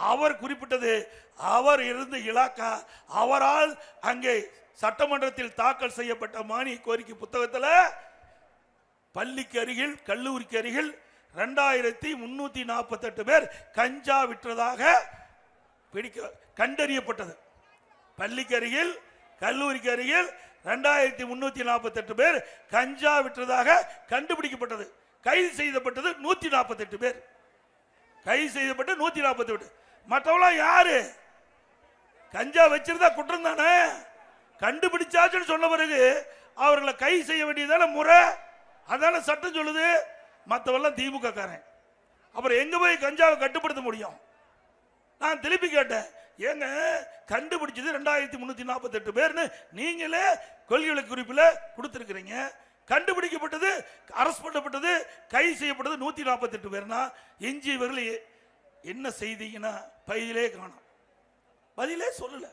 அவர் குறிப்பிட்டது அவர் இருந்த இலாக்கா, அவரால் அங்கே சட்டமன்றத்தில் தாக்கல் செய்யப்பட்ட மானிய கோரிக்கை புத்தகத்தில் பள்ளிக்கு அருகில் கல்லூரிக்கு அருகில் 2348 பேர் கஞ்சா விற்றதாக கண்டறியப்பட்டது. பள்ளிக்கு அருகில் கல்லூரிக்கு அருகில் 2348 பேர் கஞ்சா விற்றதாக கண்டுபிடிக்கப்பட்டது. கைது செய்யப்பட்டது 148 பேர். கைது செய்யப்பட்ட 148. மற்றவங்களாம் யாரு? கஞ்சா வச்சிருந்தா குற்றம் தானே. கண்டுபிடிச்சாச்சுன்னு சொன்ன பிறகு அவர்களை கைது செய்ய வேண்டியதான முறை. அதான சட்டம் சொல்லுது. மற்றவெல்லாம் திமுக காரன். அப்புறம் எங்க போய் கஞ்சாவை கட்டுப்படுத்த முடியும்? நான் திருப்பி கேட்டேன், ஏங்க கண்டுபிடிச்சது 2348 பேர்னு நீங்களே கொள்கை குறிப்பில் கொடுத்திருக்கிறீங்க. கண்டுபிடிக்கப்பட்டது, அரஸ்ட் பண்ணப்பட்டது, கைது செய்யப்பட்டது 148 பேர்னா எஞ்சியவர்கள் என்ன செய்தீங்கன்னா பதிலே காணும். பதிலே சொல்லல.